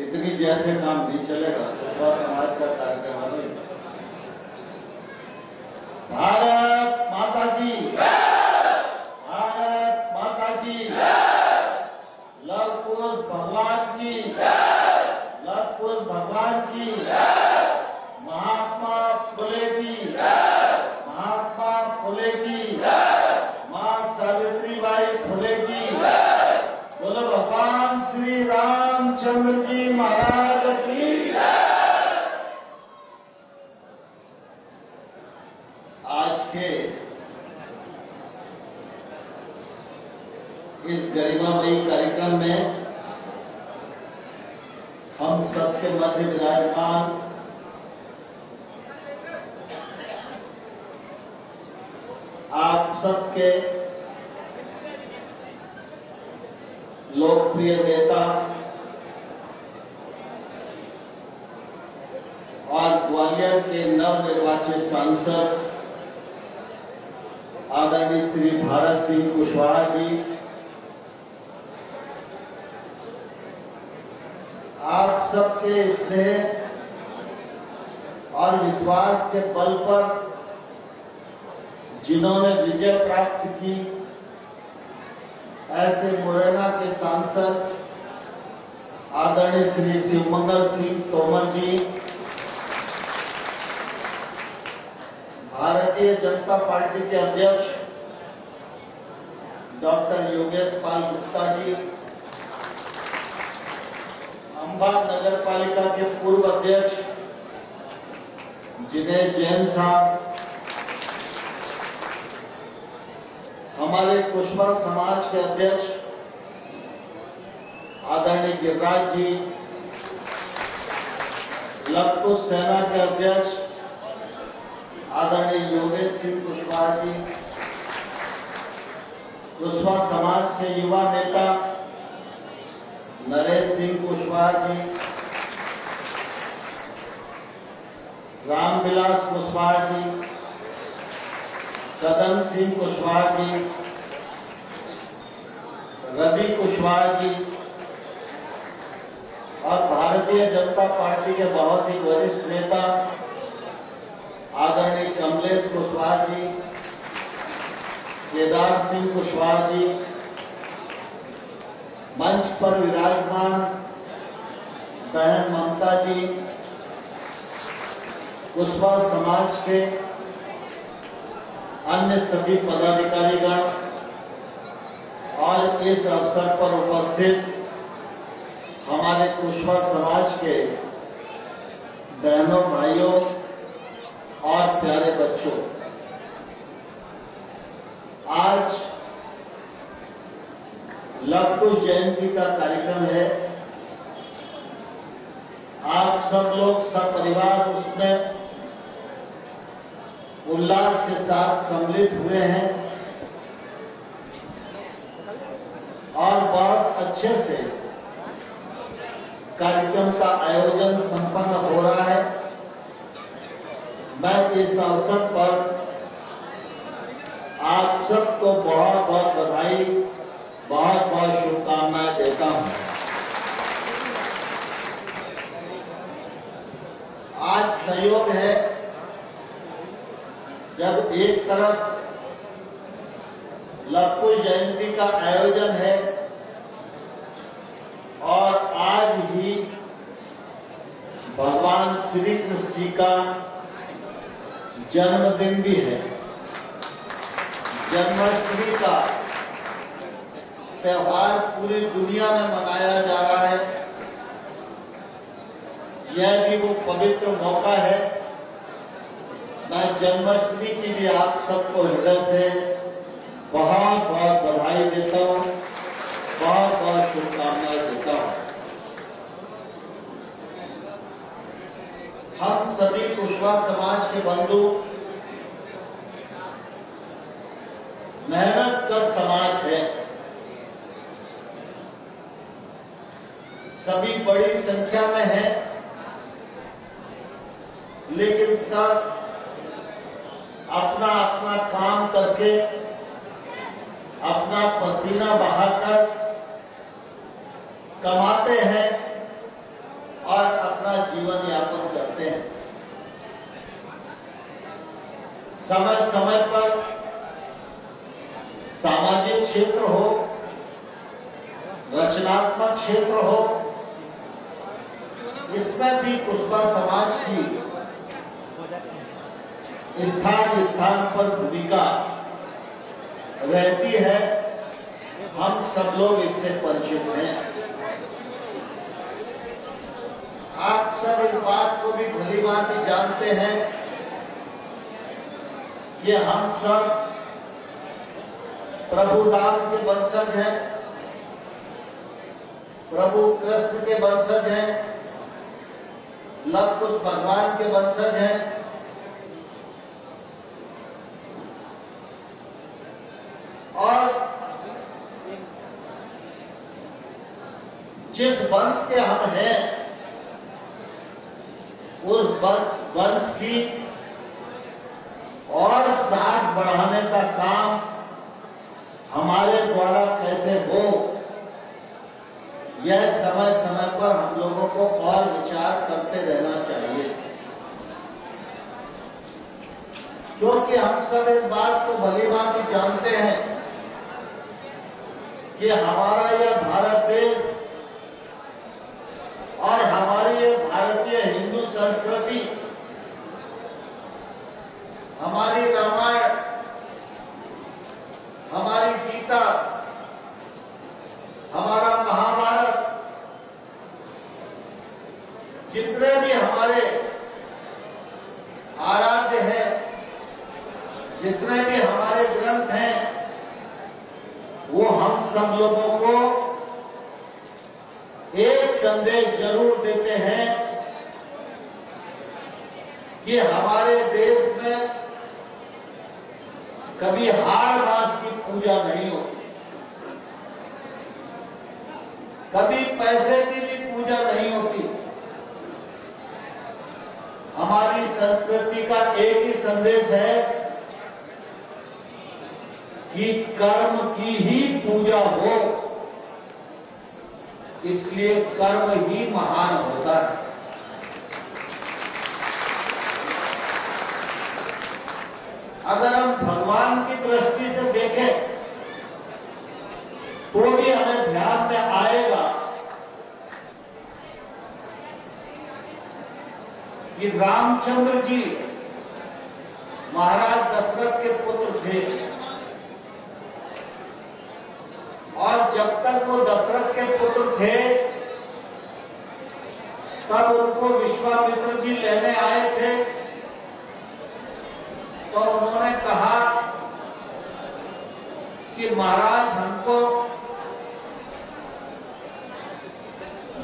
इतनी जैसे काम नहीं चलेगा। कुशवाहा समाज का कार्यक्रम है। भारत माता की, भारत माता की, लव कुश भगवान की, लव कुश भगवान की, महात्मा फुले की, महात्मा फुले की, मां सावित्रीबाई फुले की। बोलो भगवान श्री रामचंद्र जी महाराज की। आज के इस गरिमामयी कार्यक्रम में हम सबके मध्य विराजमान आप सबके लोकप्रिय नेता और ग्वालियर के नवनिर्वाचित सांसद आदरणीय श्री भारत सिंह कुशवाहा जी, आप सबके स्नेह और विश्वास के बल पर जिन्होंने विजय प्राप्त की, ऐसे मुरैना के सांसद आदरणीय श्री शिवमंगल सिंह तोमर जी, भारतीय जनता पार्टी के अध्यक्ष डॉक्टर योगेश पाल गुप्ता जी, अंबा नगर पालिका के पूर्व अध्यक्ष जिनेश जैन साहब, हमारे कुशवाहा समाज के अध्यक्ष आदरणीय गिरिराज जी, लव कुश सेना के अध्यक्ष आदरणीय योगेश सिंह कुशवाहा जी, कुशवाहा समाज के युवा नेता नरेश सिंह कुशवाहा जी, रामविलास कुशवाहा जी, कदम सिंह कुशवाहा जी, रवि कुशवाहा जी और भारतीय जनता पार्टी के बहुत ही वरिष्ठ नेता आदरणीय कमलेश कुशवाहा जी, केदार सिंह कुशवाहा जी, मंच पर विराजमान बहन ममता जी, कुशवाहा समाज के अन्य सभी पदाधिकारीगण और इस अवसर पर उपस्थित हमारे कुशवाहा समाज के बहनों भाइयों और प्यारे बच्चों, आज लव कुश जयंती का कार्यक्रम है। आप सब लोग सपरिवार उसमें उल्लास के साथ सम्मिलित हुए हैं और बहुत अच्छे से कार्यक्रम का आयोजन संपन्न हो रहा है। मैं इस अवसर पर आप सबको बहुत बहुत बधाई, बहुत बहुत शुभकामनाएं देता हूं। आज संयोग है जब एक तरफ लव कुश जयंती का आयोजन है और आज ही भगवान श्री कृष्ण जी का जन्मदिन भी है। जन्माष्टमी का त्योहार पूरी दुनिया में मनाया जा रहा है। यह भी वो पवित्र मौका है। मैं जन्माष्टमी की भी आप सबको हृदय से बहुत बहुत बधाई देता हूँ, बहुत बहुत शुभकामनाएं देता हूँ। हम सभी कुशवाहा समाज के बंधु मेहनत का समाज है। सभी बड़ी संख्या में है, लेकिन सब अपना अपना काम करके, अपना पसीना बहाकर कमाते हैं समय समय पर सामाजिक क्षेत्र हो, रचनात्मक क्षेत्र हो, इसमें भी कुशवा समाज की स्थान स्थान पर भूमिका रहती है। हम सब लोग इससे परिचित हैं। आप सब इस बात को भी भली भांति जानते हैं कि हम सब प्रभु राम के वंशज हैं, प्रभु कृष्ण के वंशज हैं, लव कुश भगवान के वंशज हैं। और जिस वंश के हम हैं, उस वंश की और साथ बढ़ाने का काम हमारे द्वारा कैसे हो, यह समय समय पर हम लोगों को और विचार करते रहना चाहिए। क्योंकि हम सब इस बात को भली भांति जानते हैं कि हमारा यह भारत देश और हमारी ये भारतीय हिंदू संस्कृति, हमारी रामायण, हमारी गीता, हमारा महाभारत, जितने भी हमारे आराध्य हैं, जितने भी हमारे ग्रंथ हैं, वो हम सब लोगों को एक संदेश जरूर देते हैं कि हमारे देश में कभी हाड़ मास की पूजा नहीं होती, कभी पैसे की भी पूजा नहीं होती। हमारी संस्कृति का एक ही संदेश है कि कर्म की ही पूजा हो, इसलिए कर्म ही महान होता है। अगर हम भगवान की दृष्टि से देखें तो भी हमें ध्यान में आएगा कि रामचंद्र जी महाराज दशरथ के पुत्र थे, और जब तक वो दशरथ के पुत्र थे तब उनको विश्वामित्र जी लेने आए थे। तो उन्होंने कहा कि महाराज, हमको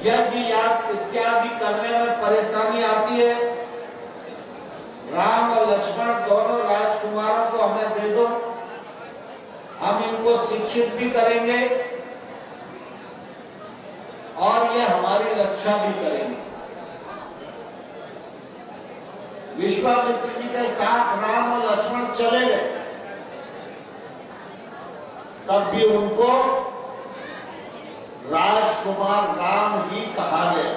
यज्ञ याग इत्यादि करने में परेशानी आती है, राम और लक्ष्मण दोनों राजकुमारों को हमें दे दो, हम इनको शिक्षित भी करेंगे और ये हमारी रक्षा भी करेंगे। विश्वामित्र जी के साथ राम और लक्ष्मण चले गए, तब भी उनको राजकुमार राम ही कहा गया।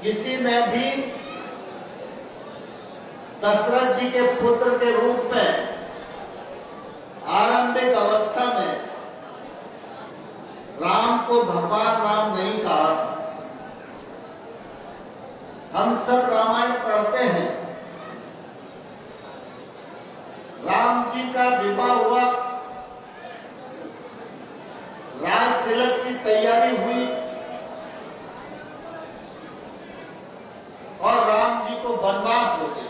किसी ने भी दशरथ जी के पुत्र के रूप में आरंभिक अवस्था में राम को भगवान राम नहीं कहा था। हम सब रामायण पढ़ते हैं, राम जी का विवाह हुआ, राज तिलक की तैयारी हुई और राम जी को वनवास हो गया।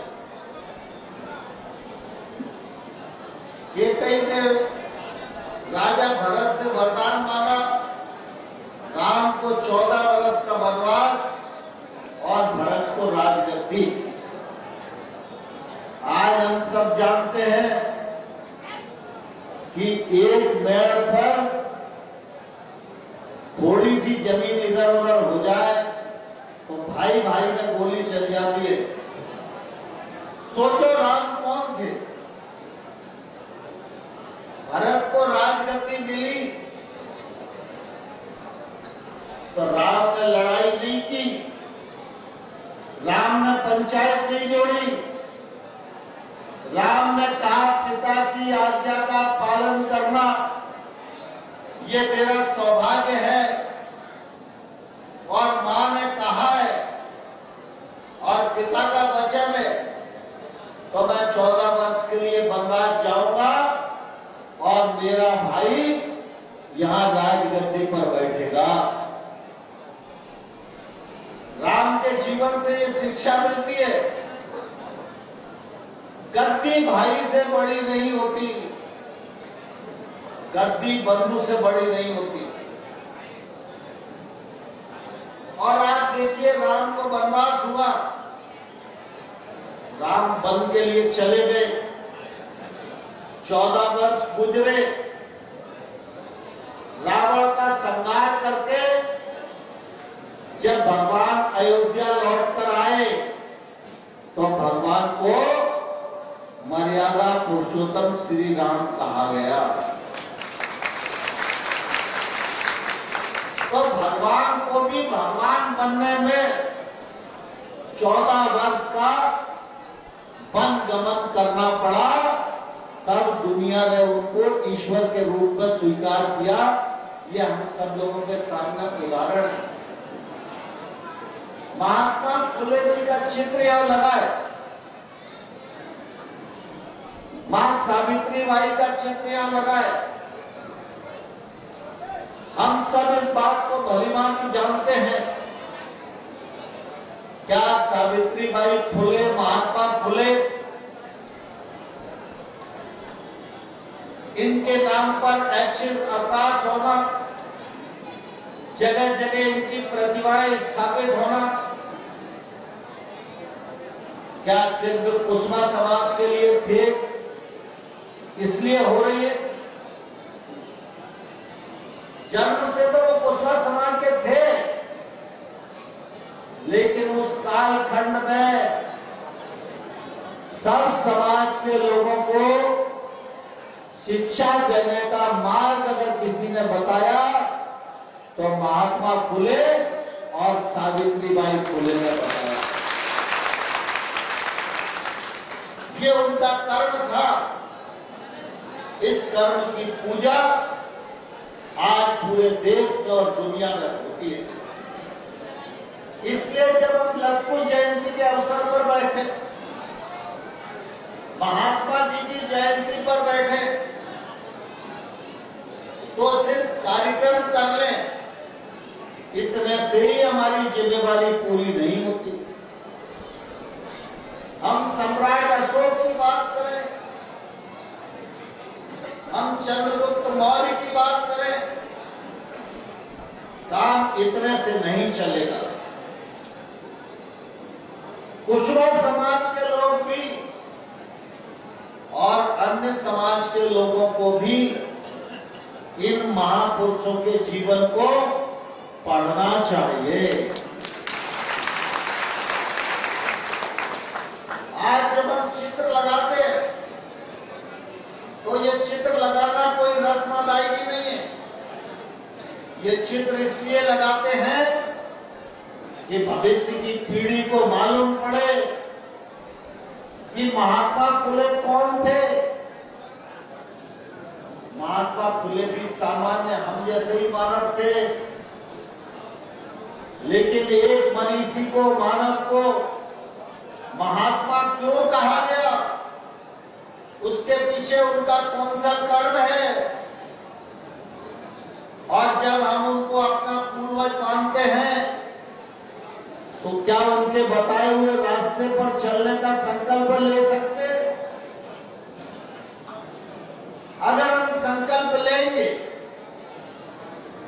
कैकेयी ने राजा भरत से वरदान मांगा, राम को 14 वर्ष का वनवास और भरत को राजगद्दी। आज हम सब जानते हैं कि एक मेड़ पर थोड़ी सी जमीन इधर उधर हो जाए तो भाई भाई में गोली चल जाती है। सोचो राम कौन थे? भरत को राजगद्दी मिली तो राम ने लड़ाई नहीं की, राम ने पंचायत नहीं जोड़ी, ये मेरा सौभाग्य है और मां ने कहा है और पिता का वचन है, तो मैं 14 वर्ष के लिए वनवास जाऊंगा और मेरा भाई यहां राजगद्दी पर बैठेगा। राम के जीवन से ये शिक्षा मिलती है, गद्दी भाई से बड़ी नहीं होती, गद्दी बंधु से बड़ी नहीं होती। और आप देखिए, राम को वनवास हुआ, राम वन के लिए चले गए, 14 वर्ष गुजरे, रावण का संहार करके जब भगवान अयोध्या लौट कर आए तो भगवान को मर्यादा पुरुषोत्तम श्री राम कहा गया। तो भगवान को भी भगवान बनने में 14 वर्ष का वन गमन करना पड़ा, तब दुनिया ने उनको ईश्वर के रूप में स्वीकार किया। ये हम सब लोगों के सामने उदाहरण है। महात्मा फुले जी का चित्र यहां लगा है, मां सावित्री बाई का चित्र यहां लगा है। हम सब इस बात को भलीभांति जानते हैं। क्या सावित्री बाई फुले, महात्मा फुले, इनके नाम पर एक्सिस अवकाश होना, जगह जगह इनकी प्रतिभाएं स्थापित होना, क्या सिर्फ कुशवा समाज के लिए थे, इसलिए हो रही है? जन्म से तो वो कुशवा समाज के थे, लेकिन उस कालखंड में सब समाज के लोगों को शिक्षा देने का मार्ग अगर किसी ने बताया तो महात्मा फुले और सावित्रीबाई फुले ने बताया। ये उनका कर्म था। इस कर्म की पूजा आज पूरे देश में और दुनिया में होती है। इसलिए जब हम लक्ष्मी जयंती के अवसर पर बैठे, महात्मा जी की जयंती पर बैठे, तो सिर्फ कार्यक्रम कर लें, इतने से ही हमारी जिम्मेवारी पूरी नहीं होती। हम सम्राट अशोक की बात करें, हम चंद्रगुप्त मौर्य की बात करें, काम इतने से नहीं चलेगा। कुशवा समाज के लोग भी और अन्य समाज के लोगों को भी इन महापुरुषों के जीवन को पढ़ना चाहिए। आज जब हम चित्र लगाते हैं तो ये चित्र लगाना कोई रस्म अदायगी नहीं है। ये चित्र इसलिए लगाते हैं कि भविष्य की पीढ़ी को मालूम पड़े कि महात्मा फुले कौन थे। महात्मा फुले भी सामान्य हम जैसे ही मानव थे, लेकिन एक मनीषी को, मानव को महात्मा क्यों कहा गया, उसके पीछे उनका कौन सा कर्म है। और जब हम उनको अपना पूर्वज मानते हैं तो क्या उनके बताए हुए रास्ते पर चलने का संकल्प ले सकते? अगर हम संकल्प लेंगे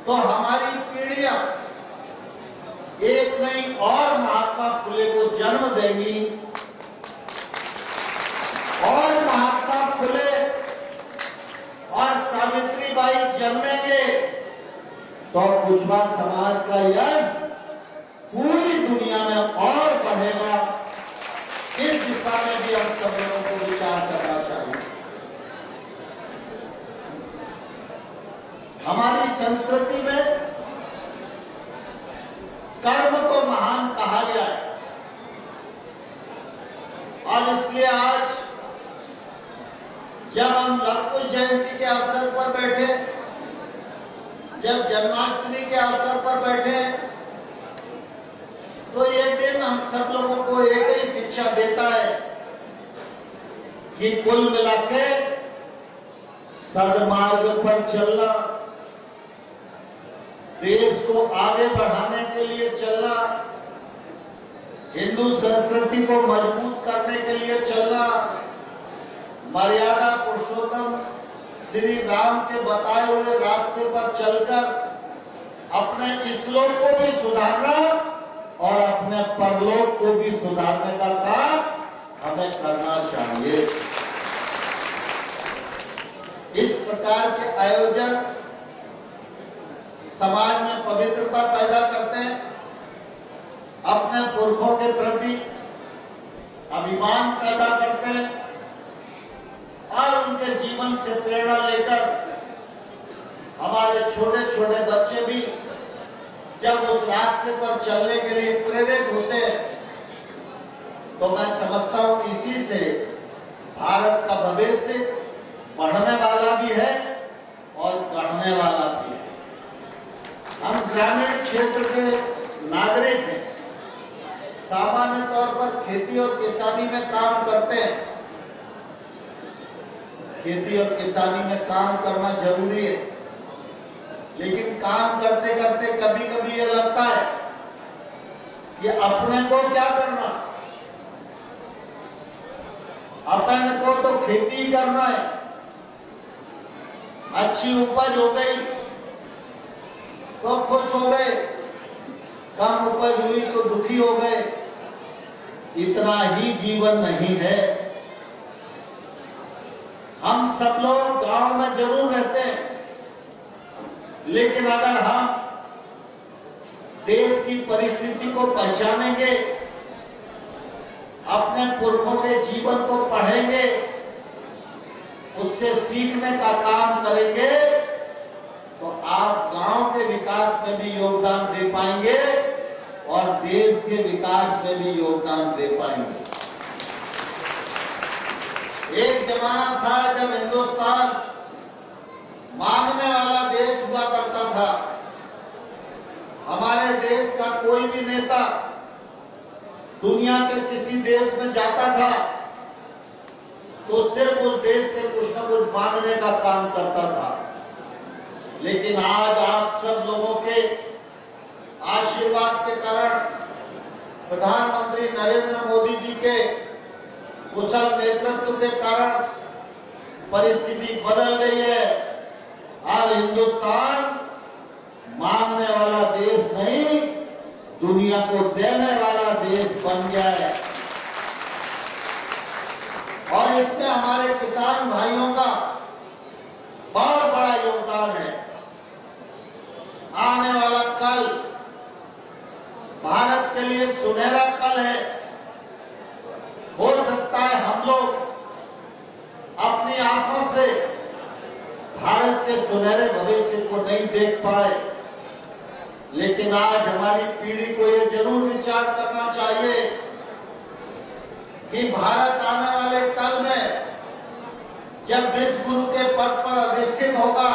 तो हमारी पीढ़ियां एक नहीं और महात्मा फुले को जन्म देंगी, और महात्मा फुले और सावित्रीबाई जन्मेंगे तो कुशवा समाज का यश पूरी दुनिया में और बढ़ेगा। इस दिशा में भी हम सब लोगों को विचार करना चाहिए। हमारी संस्कृति में कर्म को महान कहा गया है, और इसलिए आज जब हम लक्ष्मी जयंती के अवसर पर बैठे जब जन्माष्टमी के अवसर पर बैठे तो ये दिन हम सब लोगों को एक ही शिक्षा देता है कि कुल मिला के सन्मार्ग पर चलना, देश को आगे बढ़ाने के लिए चलना, हिंदू संस्कृति को मजबूत करने के लिए चलना, मर्यादा पुरुषोत्तम श्री राम के बताए हुए रास्ते पर चलकर अपने इसलोक को भी सुधारना और अपने परलोक को भी सुधारने का काम हमें करना चाहिए। इस प्रकार के आयोजन समाज में पवित्रता पैदा करते हैं, अपने पुरखों के प्रति अभिमान पैदा करते हैं और उनके जीवन से प्रेरणा लेकर हमारे छोटे छोटे बच्चे भी जब उस रास्ते पर चलने के लिए प्रेरित होते हैं तो मैं समझता हूं इसी से भारत का भविष्य बढ़ने वाला भी है और गढ़ने वाला भी है। हम ग्रामीण क्षेत्र के नागरिक हैं, सामान्य तौर पर खेती और किसानी में काम करते हैं। खेती और किसानी में काम करना जरूरी है, लेकिन काम करते करते कभी कभी ये लगता है कि अपने को क्या करना, अपने को तो खेती ही करना है। अच्छी उपज हो गई तो खुश हो गए, कम उपज हुई तो दुखी हो गए। इतना ही जीवन नहीं है। हम सब लोग गांव में जरूर रहते हैं, लेकिन अगर हम देश की परिस्थिति को पहचानेंगे, अपने पुरखों के जीवन को पढ़ेंगे, उससे सीखने का काम करेंगे, तो आप गांव के विकास में भी योगदान दे पाएंगे और देश के विकास में भी योगदान दे पाएंगे। एक जमाना था जब हिंदुस्तान मांगने वाला देश हुआ करता था। हमारे देश का कोई भी नेता दुनिया के किसी देश में जाता था तो सिर्फ उस देश से कुछ न कुछ मांगने का काम करता था। लेकिन आज आप सब लोगों के आशीर्वाद के कारण, प्रधानमंत्री नरेंद्र मोदी जी के कुशल नेतृत्व के कारण परिस्थिति बदल गई है। आज हिंदुस्तान मांगने वाला देश नहीं, दुनिया को देने वाला देश बन गया है। और इसमें हमारे किसान भाइयों का बहुत बड़ा योगदान है। आने वाला कल भारत के लिए सुनहरा कल है। हो सकता है हम लोग अपनी आंखों से भारत के सुनहरे भविष्य को नहीं देख पाए, लेकिन आज हमारी पीढ़ी को ये जरूर विचार करना चाहिए कि भारत आने वाले कल में जब विश्व गुरु के पद पर अधिष्ठित होगा,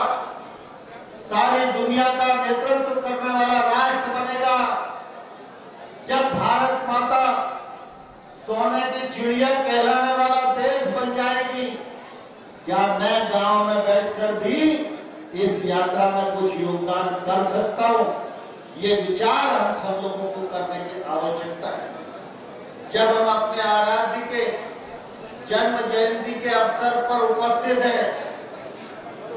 सारी दुनिया का नेतृत्व करने वाला राष्ट्र बनेगा, जब भारत माता सोने की चिड़िया कहलाने वाला देश बन जाएगी, क्या मैं गांव में बैठकर भी इस यात्रा में कुछ योगदान कर सकता हूं? ये विचार हम सब लोगों को करने की आवश्यकता है। जब हम अपने आराध्य के जन्म जयंती के अवसर पर उपस्थित हैं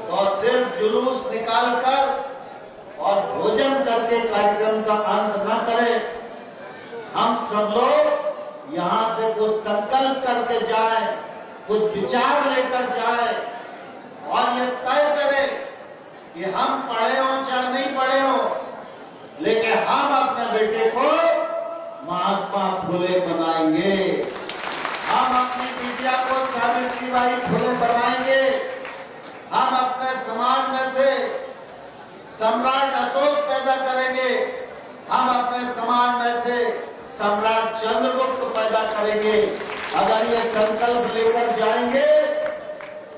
तो सिर्फ जुलूस निकालकर और भोजन करके कार्यक्रम का अंत न करें। हम सब लोग यहाँ से कुछ संकल्प करके जाएं, कुछ विचार लेकर जाएं और ये तय करें कि हम पढ़े हो चाहे नहीं पढ़े हो, लेकिन हम अपने बेटे को महात्मा फुले बनाएंगे, हम अपनी बिटिया को सावित्रीबाई फुले बनाएंगे, हम अपने समाज में से सम्राट अशोक पैदा करेंगे, हम अपने समाज में से सम्राट चंद्रगुप्त पैदा करेंगे। अगर ये संकल्प लेकर जाएंगे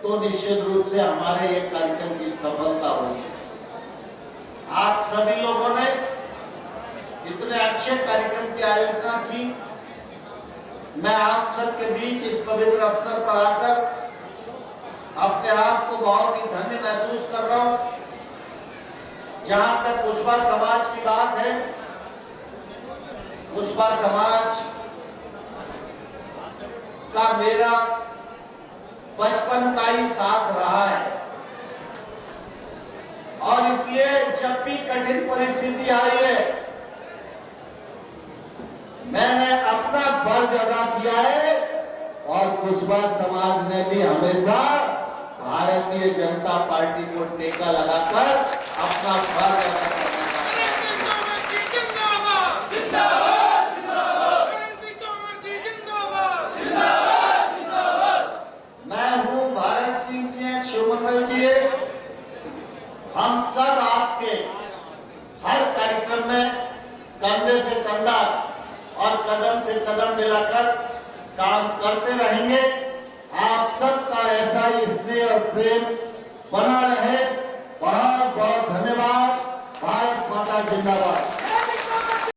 तो निश्चित रूप से हमारे ये कार्यक्रम की सफलता होगी। अच्छे कार्यक्रम की आयोजना की। मैं आप सबके बीच इस पवित्र अवसर पर आकर अपने आप को बहुत ही धन्य महसूस कर रहा हूं। जहां तक कुशवाहा समाज की बात है, कुशवाहा समाज का मेरा बचपन का ही साथ रहा है और इसलिए जब भी कठिन परिस्थिति आई है, मैंने अपना फर्ज अदा किया है और कुशवाहा समाज ने भी हमेशा भारतीय जनता पार्टी को टेका लगाकर अपना फर्ज अदा करने का जी, हम सब आपके हर कार्यक्रम में कंधे से कंधा और कदम से कदम मिलाकर काम करते रहेंगे। आप सबका ऐसा ही स्नेह और प्रेम बना रहे। बहुत बहुत धन्यवाद। भारत माता जिंदाबाद।